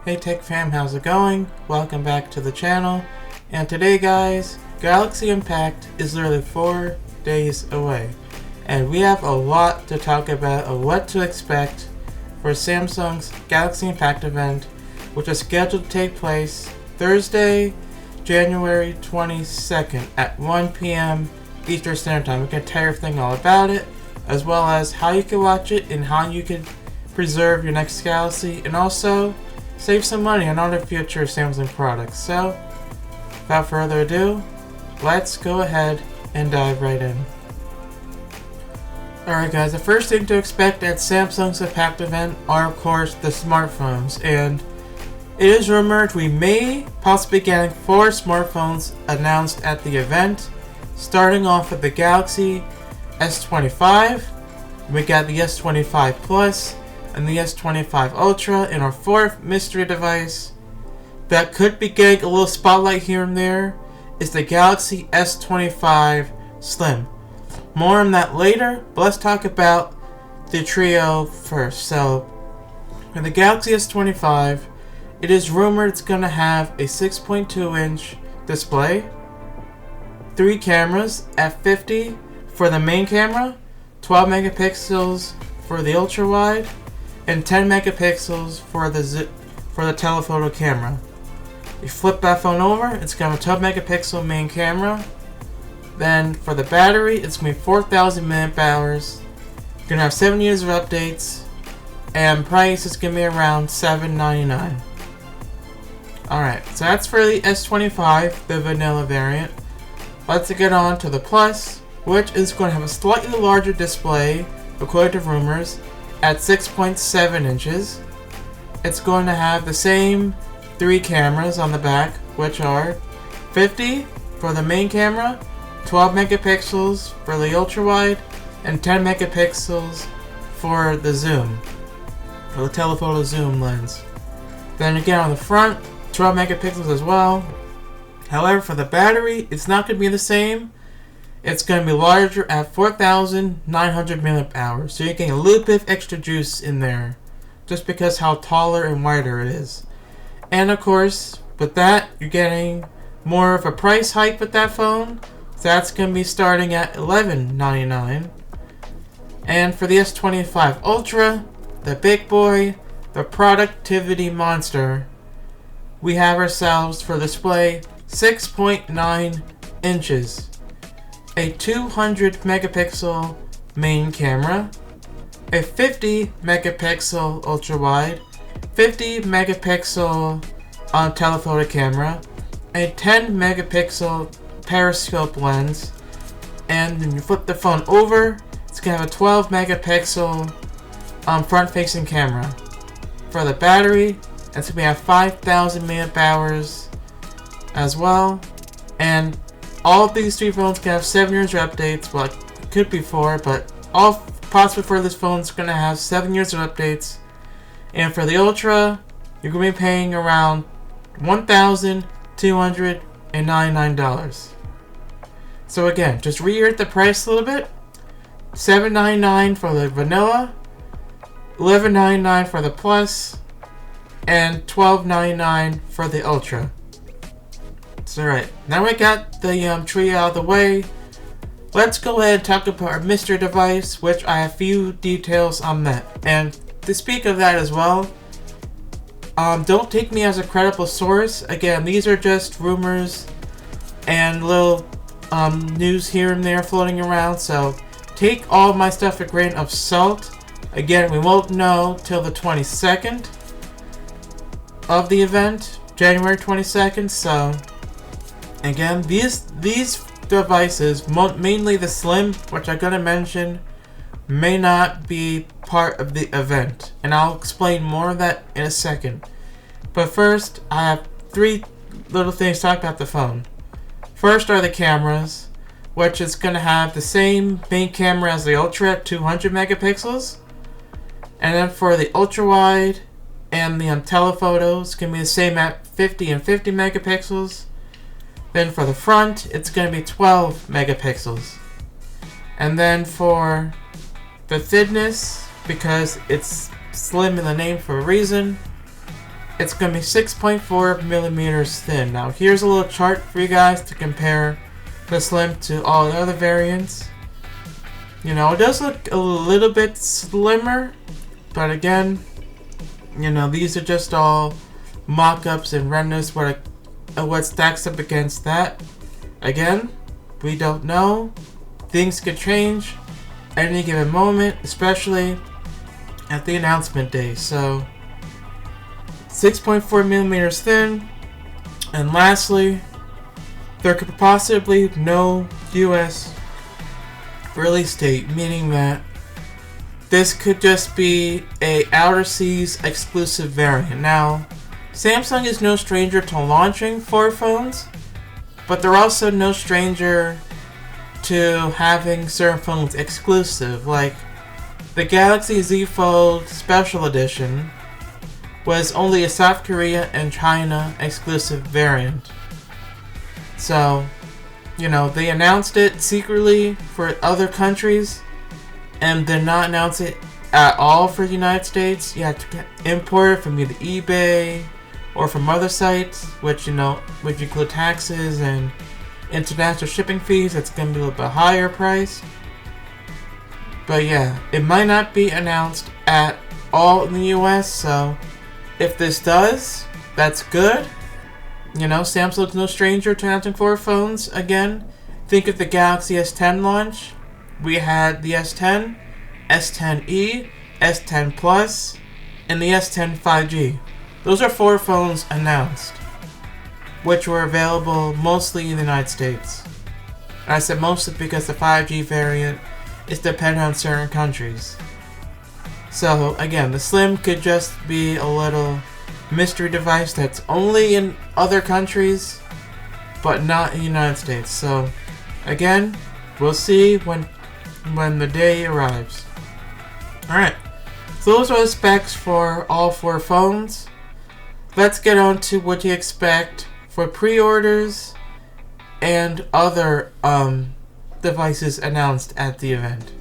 Hey Tech Fam, how's it going? Welcome back to the channel. And today guys, Galaxy Unpacked is literally 4 days away. And we have a lot to talk about of what to expect for Samsung's Galaxy Unpacked event, which is scheduled to take place Thursday, January 22nd at 1 p.m. Eastern Standard Time. We can tell you everything all about it, as well as how you can watch it and how you can preserve your next Galaxy, and also save some money on other future Samsung products. So, without further ado, let's go ahead and dive right in. Alright guys, the first thing to expect at Samsung's Unpacked event are of course the smartphones, and it is rumored we may possibly be getting 4 smartphones announced at the event, starting off with the Galaxy S25, we got the S25 Plus, and the S25 Ultra, and our 4th mystery device that could be getting a little spotlight here and there is the Galaxy S25 Slim. More on that later, but let's talk about the trio first. So, for the Galaxy S25, it is rumored it's going to have a 6.2-inch display, 3 cameras at 50 for the main camera, 12 megapixels for the ultra wide, and 10 megapixels for the telephoto camera. You flip that phone over, it's going to have a 12 megapixel main camera. Then for the battery, it's going to be 4,000 mAh. You're going to have 7 years of updates, and price is going to be around $799. Alright, so that's for the S25, the vanilla variant. Let's get on to the Plus, which is going to have a slightly larger display, according to rumors, at 6.7 inches. It's going to have the same 3 cameras on the back, which are 50 for the main camera, 12 megapixels for the ultra wide, and 10 megapixels for the zoom, for the telephoto zoom lens. Then again on the front, 12 megapixels as well. However, for the battery, it's not going to be the same. It's going to be larger at 4,900 mAh, so you're getting a little bit of extra juice in there, just because how taller and wider it is. And of course, with that, you're getting more of a price hike with that phone, so that's going to be starting at $1199. And for the S25 Ultra, the big boy, the productivity monster, we have ourselves for display 6.9 inches. A 200 megapixel main camera, a 50 megapixel ultra wide, 50 megapixel telephoto camera, a 10 megapixel periscope lens, and when you flip the phone over, it's going to have a 12 megapixel front facing camera. For the battery, it's going to have 5,000 mAh as well, and all of these 3 phones can have 7 years of updates. Well, it could be 4, but all possible for this phone is going to have 7 years of updates. And for the Ultra, you're going to be paying around $1,299. So again, just reiterate the price a little bit. $799 for the vanilla, $1199 for the Plus, and $1299 for the Ultra. So alright, now we got the trio out of the way. Let's go ahead and talk about our mystery device, which I have few details on that. And to speak of that as well, don't take me as a credible source. Again, these are just rumors and little news here and there floating around, so take all my stuff with a grain of salt. Again, we won't know till the 22nd of the event, January 22nd, so again, these devices, mainly the Slim, which I'm going to mention, may not be part of the event, and I'll explain more of that in a second. But first, I have 3 little things to talk about the phone. First are the cameras, which is going to have the same main camera as the Ultra at 200 megapixels, and then for the ultra wide and the telephoto, it's going to be the same at 50 and 50 megapixels. Then for the front, it's going to be 12 megapixels. And then for the thickness, because it's slim in the name for a reason, it's going to be 6.4 millimeters thin. Now here's a little chart for you guys to compare the Slim to all the other variants. You know, it does look a little bit slimmer, but again, you know, these are just all mock-ups and renders what stacks up against that. Again, we don't know. Things could change at any given moment, especially at the announcement day. So 6.4 millimeters thin. And lastly, there could possibly no US release date, meaning that this could just be a outer seas exclusive variant. Now, Samsung is no stranger to launching 4 phones, but they're also no stranger to having certain phones exclusive. Like the Galaxy Z Fold Special Edition was only a South Korea and China exclusive variant. So, you know, they announced it secretly for other countries and did not announce it at all for the United States. You have to import it from either eBay or from other sites, which, you know, which include taxes and international shipping fees. It's going to be a little bit higher price. But yeah, it might not be announced at all in the US, so if this does, that's good. You know, Samsung's no stranger to announcing 4 phones again. Think of the Galaxy S10 launch. We had the S10, S10e, S10 Plus, and the S10 5G. Those are 4 phones announced, which were available mostly in the United States. And I said mostly because the 5G variant is dependent on certain countries. So again, the Slim could just be a little mystery device that's only in other countries, but not in the United States. So again, we'll see when the day arrives. Alright, so those are the specs for all 4 phones. Let's get on to what you expect for pre-orders and other devices announced at the event.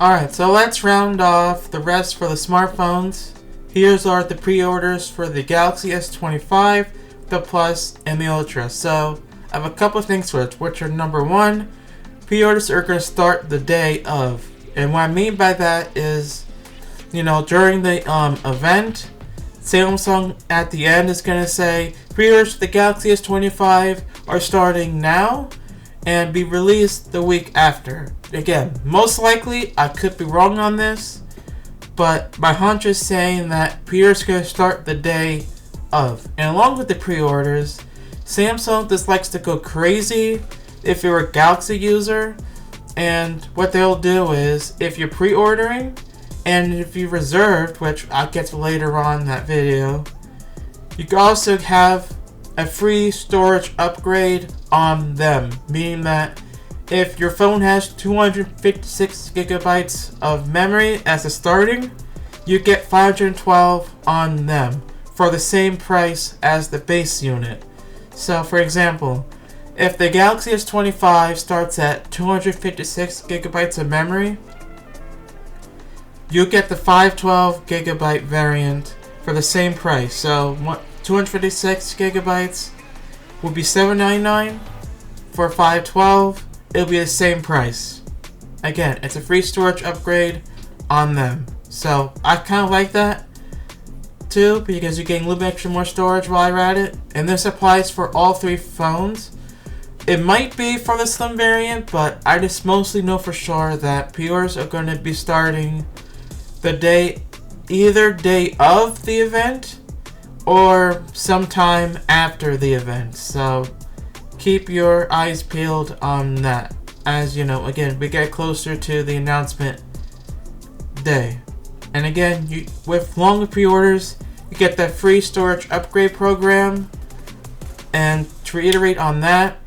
Alright, so let's round off the rest for the smartphones. Here's are the pre-orders for the Galaxy S25, the Plus, and the Ultra. So I have a couple of things for it, which are number 1, pre-orders are going to start the day of. And what I mean by that is, you know, during the event, Samsung at the end is going to say, pre-orders for the Galaxy S25 are starting now and be released the week after. Again, most likely, I could be wrong on this, but my hunch is saying that pre-orders are going to start the day of. And along with the pre-orders, Samsung just likes to go crazy if you're a Galaxy user. And what they'll do is, if you're pre-ordering, and if you reserved, which I'll get to later on in that video, you can also have a free storage upgrade on them. Meaning that if your phone has 256 gigabytes of memory as a starting, you get 512 on them for the same price as the base unit. So for example, if the Galaxy S25 starts at 256 gigabytes of memory, you get the 512 gigabyte variant for the same price. So 256 gigabytes will be $799. For 512, it'll be the same price. Again, it's a free storage upgrade on them. So I kind of like that too, because you're getting a little bit extra more storage while you're at it. And this applies for all 3 phones. It might be for the Slim variant, but I just mostly know for sure that pre-orders are going to be starting the day, either day of the event or sometime after the event. So keep your eyes peeled on that. As you know, again, we get closer to the announcement day. And again, with longer pre-orders, you get that free storage upgrade program. And to reiterate on that,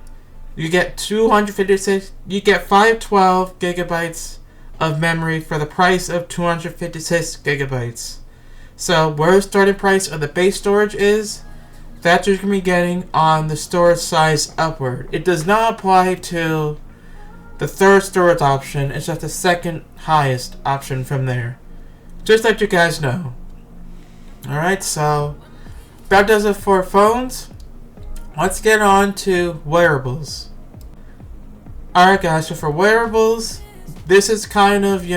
you get 512 gigabytes of memory for the price of 256 gigabytes. So where the starting price of the base storage is, that's what you're going to be getting on the storage size upward. It does not apply to the third storage option. It's just the second highest option from there. Just let you guys know. Alright, so that does it for phones. Let's get on to wearables. Alright guys, so for wearables, this is kind of,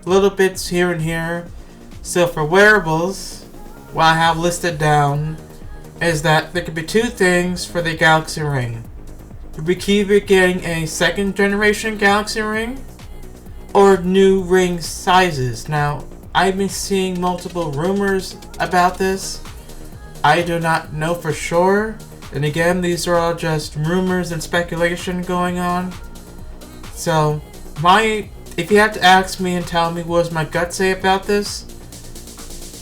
little bits here and here. So for wearables, what I have listed down is that there could be two things for the Galaxy Ring. We could either getting a second generation Galaxy Ring or new ring sizes. Now, I've been seeing multiple rumors about this. I do not know for sure. And again, these are all just rumors and speculation going on. So, if you have to ask me and tell me what does my gut say about this,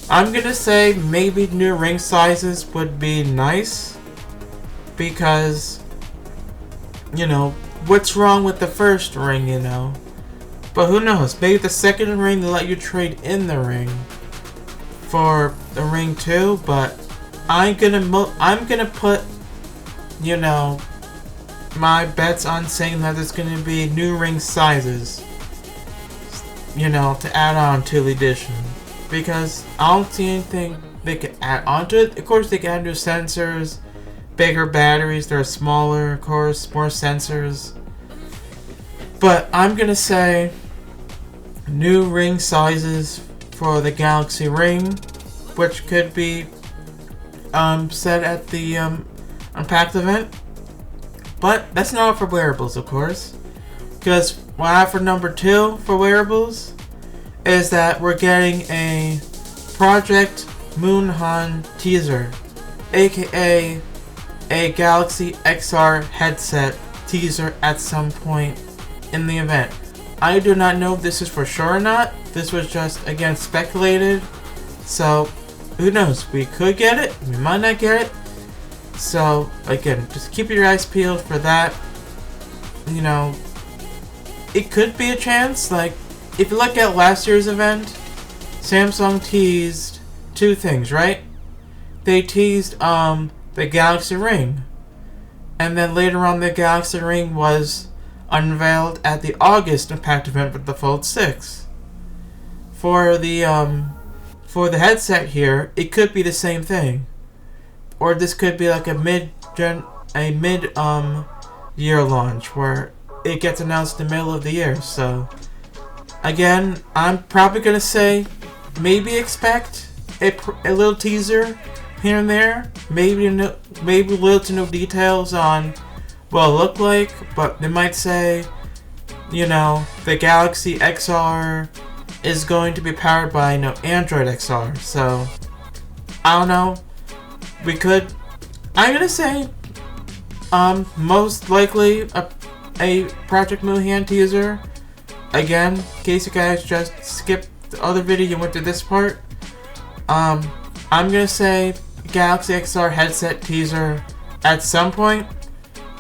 I'm gonna say maybe new ring sizes would be nice. Because, what's wrong with the first ring, But who knows? Maybe the second ring will let you trade in the ring for the ring too. But I'm gonna put, my bets on saying that there's gonna be new ring sizes, to add on to the edition. Because I don't see anything they could add onto it. Of course, they can add new sensors, bigger batteries. They're smaller, of course, more sensors. But I'm gonna say new ring sizes for the Galaxy Ring, which could be said at the Unpacked event. But that's not all for wearables, of course. Because what I have for number 2 for wearables is that we're getting a Project Moonhan teaser, aka a Galaxy XR headset teaser at some point in the event. I do not know if this is for sure or not. This was just, again, speculated. So, who knows? We could get it, we might not get it. So, again, just keep your eyes peeled for that. It could be a chance. Like, if you look at last year's event, Samsung teased two things, right? They teased the Galaxy Ring. And then later on, the Galaxy Ring was unveiled at the August Unpacked event with the Fold 6. For the headset here, it could be the same thing. Or this could be like a mid year launch where it gets announced in the middle of the year. So again, I'm probably gonna say maybe expect a little teaser here and there, maybe little to no details on what it'll look like, but they might say, the Galaxy XR is going to be powered by Android XR. So I don't know. I'm gonna say most likely a Project Moonhan teaser. Again, in case you guys just skipped the other video and went to this part, I'm gonna say Galaxy XR headset teaser at some point.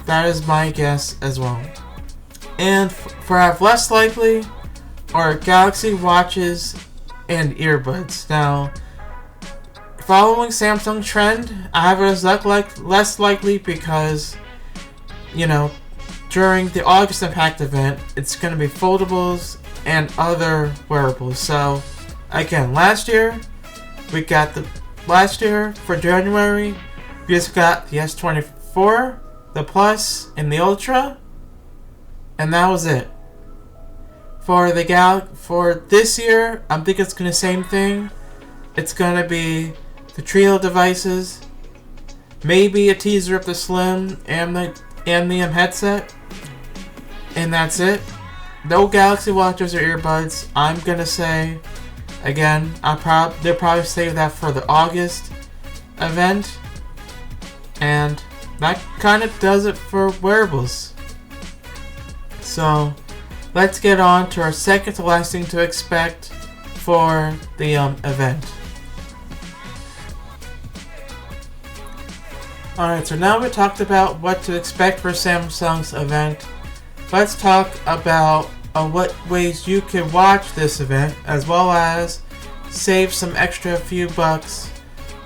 That is my guess as well. And for less likely, are Galaxy watches and earbuds. Now, following Samsung trend, I have it as less likely because, during the August Unpacked event, it's going to be foldables and other wearables. So, again, last year for January, we just got the S24, the Plus, and the Ultra, and that was it. For this year, I'm thinking it's gonna be the same thing. It's gonna be the trio devices, maybe a teaser of the Slim and the headset, and that's it. No Galaxy watches or earbuds. I'm gonna say, again, they'll probably save that for the August event, and that kind of does it for wearables. So let's get on to our second to last thing to expect for the event. Alright, so now we talked about what to expect for Samsung's event. Let's talk about what ways you can watch this event, as well as save some extra few bucks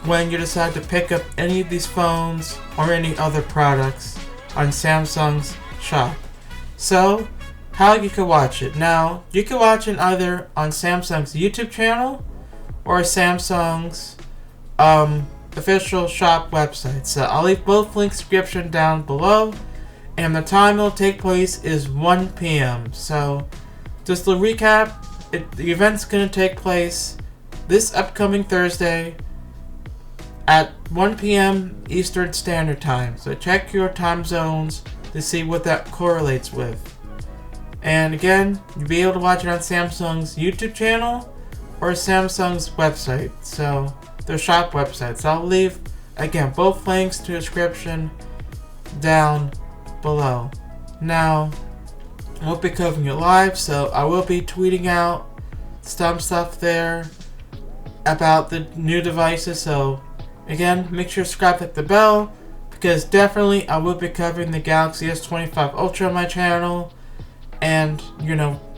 when you decide to pick up any of these phones or any other products on Samsung's shop. So, how you can watch it. Now, you can watch it either on Samsung's YouTube channel or Samsung's official shop website. So I'll leave both links description down below, and the time it'll take place is 1 p.m. So just to recap, the event's going to take place this upcoming Thursday at 1 p.m. Eastern Standard Time. So check your time zones to see what that correlates with. And again, you'll be able to watch it on Samsung's YouTube channel or Samsung's website. So their shop websites. I'll leave, again, both links to the description down below. Now, I won't be covering it live, so I will be tweeting out some stuff there about the new devices. So again, make sure to subscribe, click the bell, because definitely I will be covering the Galaxy S25 Ultra on my channel, and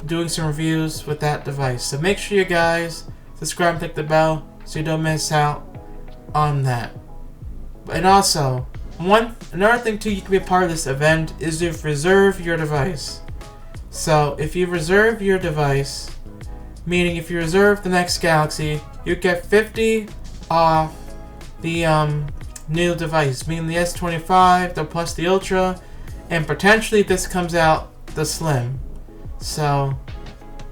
doing some reviews with that device. So make sure you guys subscribe and click the bell so you don't miss out on that. And also, another thing too, you can be a part of this event is to reserve your device. So if you reserve your device, meaning if you reserve the next Galaxy, you get 50 off the new device, meaning the S25, the Plus, the Ultra, and potentially this comes out the Slim. So,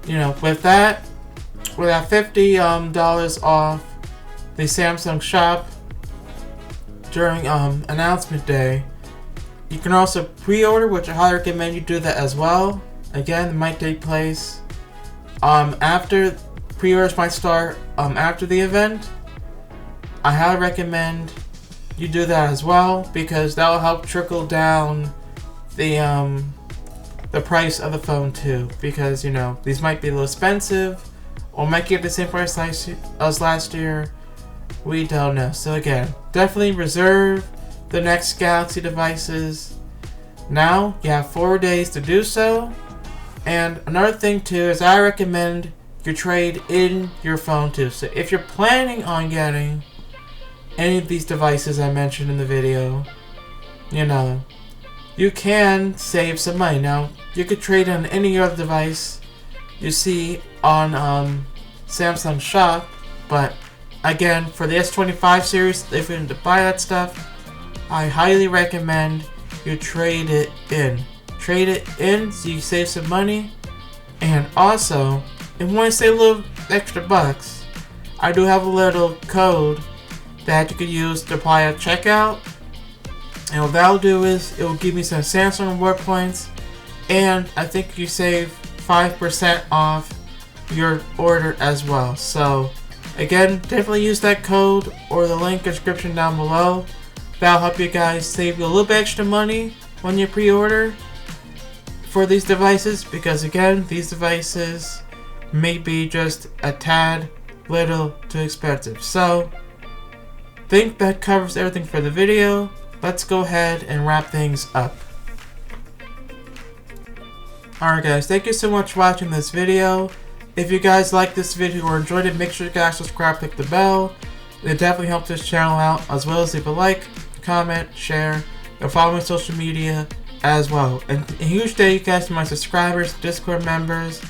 with that $50 off the Samsung shop during announcement day, you can also pre-order, which I highly recommend you do that as well. Again, it might take place after pre-orders might start after the event. I highly recommend you do that as well, because that will help trickle down the price of the phone too. Because these might be a little expensive, or might get the same price as last year. We don't know. So again, definitely reserve the next Galaxy devices now. You have 4 days to do so. And another thing too is I recommend you trade in your phone too. So if you're planning on getting any of these devices I mentioned in the video, you can save some money. Now, you could trade in any other device you see on Samsung shop, but again, for the S25 series, if you're going to buy that stuff, I highly recommend you trade it in. Trade it in so you save some money. And also, if you want to save a little extra bucks, I do have a little code that you could use to apply at checkout. And what that'll do is it will give me some Samsung reward points, and I think you save 5% off your order as well. So again, definitely use that code or the link in the description down below. That'll help you guys save you a little bit extra money when you pre-order for these devices, because again, these devices may be just a tad little too expensive. So I think that covers everything for the video. Let's go ahead and wrap things up. Alright guys, thank you so much for watching this video. If you guys liked this video or enjoyed it, make sure you guys subscribe, click the bell. It definitely helps this channel out, as well as leave a like, comment, share, and follow me on social media as well. And a huge thank you guys to my subscribers, Discord members.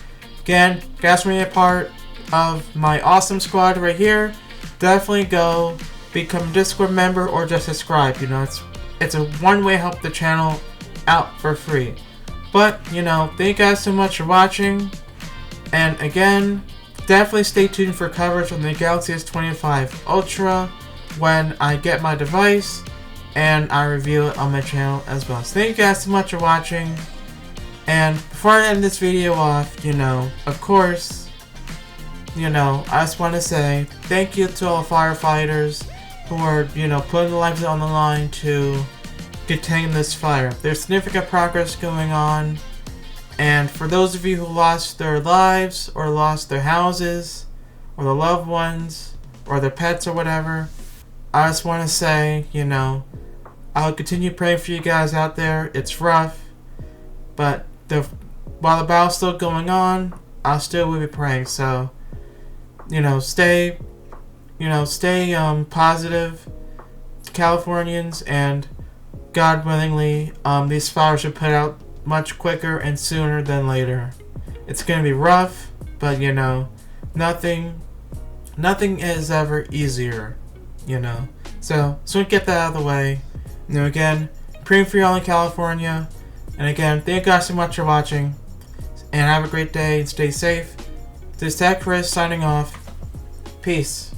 Again, you guys want to be a part of my awesome squad right here. Definitely go become a Discord member or just subscribe. It's a one-way help the channel out for free. But thank you guys so much for watching. And again, definitely stay tuned for coverage on the Galaxy S25 Ultra when I get my device and I review it on my channel as well. So thank you guys so much for watching. And before I end this video off, of course, I just want to say thank you to all firefighters who are, putting their lives on the line to contain this fire. There's significant progress going on. And for those of you who lost their lives, or lost their houses, or their loved ones, or their pets or whatever, I just want to say, I'll continue praying for you guys out there. It's rough, but while the battle's still going on, I still will be praying. So, stay positive, Californians, and God willingly, these fires should put out much quicker and sooner than later. It's gonna be rough, but nothing is ever easier. you know. So we get that out of the way. You know, again, praying for y'all in California. And again, thank you guys so much for watching. And have a great day and stay safe. This is Tech Chris signing off. Peace.